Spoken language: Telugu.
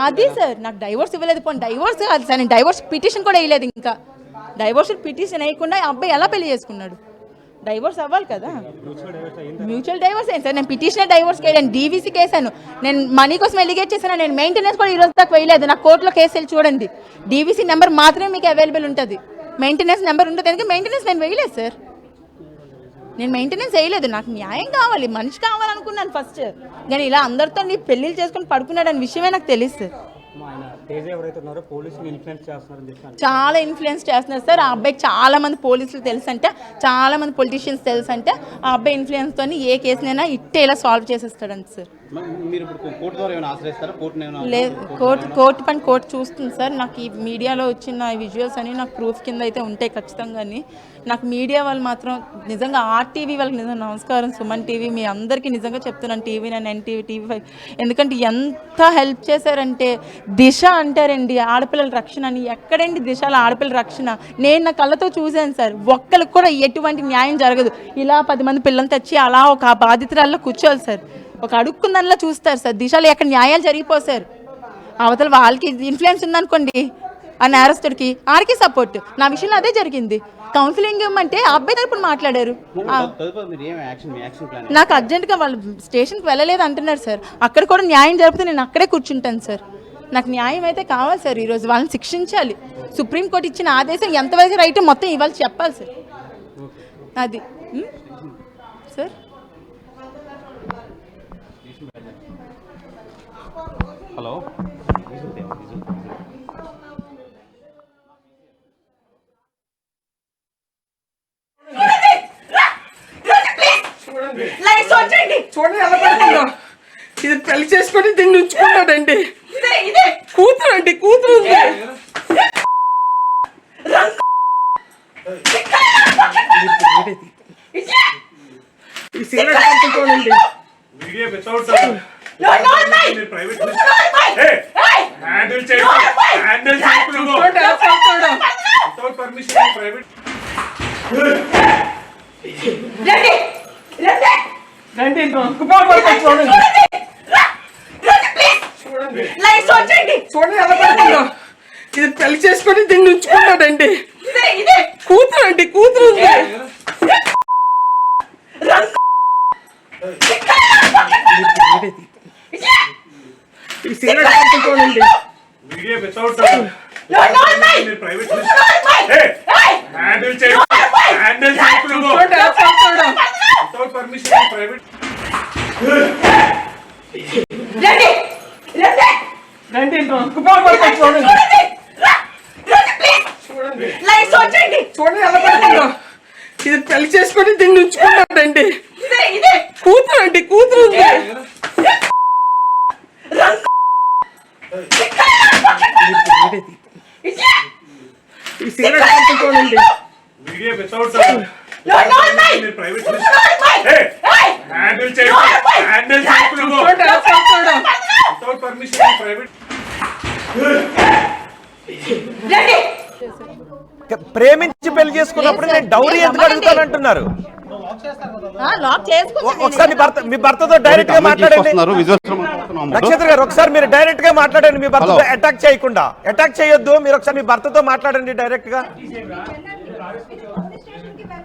అది సార్ నాకు డైవోర్స్ ఇవ్వలేదు. పోనీ డైవోర్స్ కాదు సార్, నేను డైవోర్స్ పిటిషన్ కూడా వేయలేదు. ఇంకా డైవోర్స్ పిటిషన్ వేయకుండా అబ్బాయి ఎలా పెళ్లి చేసుకున్నాడు? డైవోర్స్ అవ్వాలి కదా. మ్యూచువల్ డైవోర్స్ అయింది సార్. నేను పిటిషన్ డైవోర్స్ వేయలేను, డీవీసీ కేసాను. నేను మనీ కోసం ఎలిగేట్ చేశాను. నేను మెయింటెనెన్స్ కూడా ఈ రోజు దాకా వేయలేదు. నాకు కోర్టులో కేసు వెళ్ళి చూడండి. డీవీసీ నెంబర్ మాత్రమే మీకు అవైలబుల్ ఉంటుంది, మెయింటెనెన్స్ నెంబర్ ఉంటుంది. ఎందుకంటే మెయింటెనెన్స్ నేను వేయలేదు సార్. నేను మెయింటెనెన్స్ వేయలేదు. నాకు న్యాయం కావాలి, మనిషి కావాలనుకున్నాను ఫస్ట్. కానీ ఇలా అందరితో నీ పెళ్ళిళ్ళు చేసుకుని పడుకున్నాడు అనే విషయమే నాకు తెలుసు. చాలా ఇన్ఫ్లుయెన్స్ చేస్తున్నారు సార్. ఆ అబ్బాయికి చాలా మంది పోలీసులు తెలుసు అంటే, చాలా మంది పొలిటీషియన్స్ తెలుసు అంటే, ఆ అబ్బాయి ఇన్ఫ్లుయెన్స్ తోని ఏ కేసునైనా ఇట్టే ఇలా సాల్వ్ చేసేస్తాడంట సార్. లేదు, కోర్టు పని కోర్టు చూస్తుంది సార్. నాకు ఈ మీడియాలో వచ్చిన విజువల్స్ అని నాకు ప్రూఫ్ కింద అయితే ఉంటాయి ఖచ్చితంగా. నాకు మీడియా వాళ్ళు మాత్రం నిజంగా ఆర్టీవీ వాళ్ళకి నిజంగా నమస్కారం. సుమన్ టీవీ మీ అందరికీ నిజంగా చెప్తున్నాను, టీవీ నైన్, ఎన్టీవీ, టీవీ5. ఎందుకంటే ఎంత హెల్ప్ చేశారంటే, దిశ అంటారండి ఆడపిల్లల రక్షణ అని. ఎక్కడండి దిశలో ఆడపిల్లల రక్షణ? నేను నా కళ్ళతో చూశాను సార్. ఒక్కరికి కూడా ఎటువంటి న్యాయం జరగదు. ఇలా 10 మంది పిల్లలు తెచ్చి అలా ఒక బాధితురాల్లో కూర్చోవాలి సార్. ఒక అడుక్కున్నలా చూస్తారు సార్. దిశలో ఎక్కడ న్యాయాలు జరిగిపోసారు. అవతల వాళ్ళకి ఇన్ఫ్లుయెన్స్ ఉందనుకోండి, ఆ నేరస్తుడికి ఆడికి సపోర్ట్. నా విషయంలో అదే జరిగింది. కౌన్సిలింగ్ ఇవ్వమంటే ఆ అబ్బాయి తరపున మాట్లాడారు. నాకు అర్జెంటుగా వాళ్ళు స్టేషన్కి వెళ్ళలేదు అంటున్నారు సార్. అక్కడ కూడా న్యాయం జరిపితే నేను అక్కడే కూర్చుంటాను సార్. నాకు న్యాయం అయితే కావాలి సార్. ఈరోజు వాళ్ళని శిక్షించాలి. సుప్రీంకోర్టు ఇచ్చిన ఆదేశం ఎంతవరకు రైట్ మొత్తం ఇవాళ చెప్పాలి సార్. అది సార్. హలో, చూడండి ఎలా పడుతుందో. ఇది పెళ్లి చేసుకొని దీన్ని ఉంచుకున్నాడండి. కూతురు అండి, కూతురు ఉంది. ఈ సిగరెట్ పంపుకోనండి. చూడండి ఎలా పడుతుందో. ఇది పెళ్లి చేసుకొని దీన్ని ఉంచుకున్నాడండి. కూతురు అండి, కూతురు ఉంది. ఈ సిగరెట్ పంపుకోనండి. చూడండి ఎలా పడుతుందో. ఇది పెళ్లి చేసుకొని దీన్ని ఉంచుకున్నాడండి. కూతురు అండి, కూతురు ఉంది. ఈ సిగరెట్ పంపుకోనండి. ప్రేమించి పెళ్లి చేసుకున్నప్పుడు నేను డౌరీ ఎందుకు అడుగుతానంటున్నారు? ఒకసారి మీ భర్తతో డైరెక్ట్ గా మాట్లాడండి. నక్షత్ర గారు, ఒకసారి మీరు డైరెక్ట్ గా మాట్లాడండి. మీ భర్తతో అటాక్ చేయకుండా. అటాక్ చేయొద్దు. మీరు ఒకసారి మీ భర్తతో మాట్లాడండి డైరెక్ట్ గా.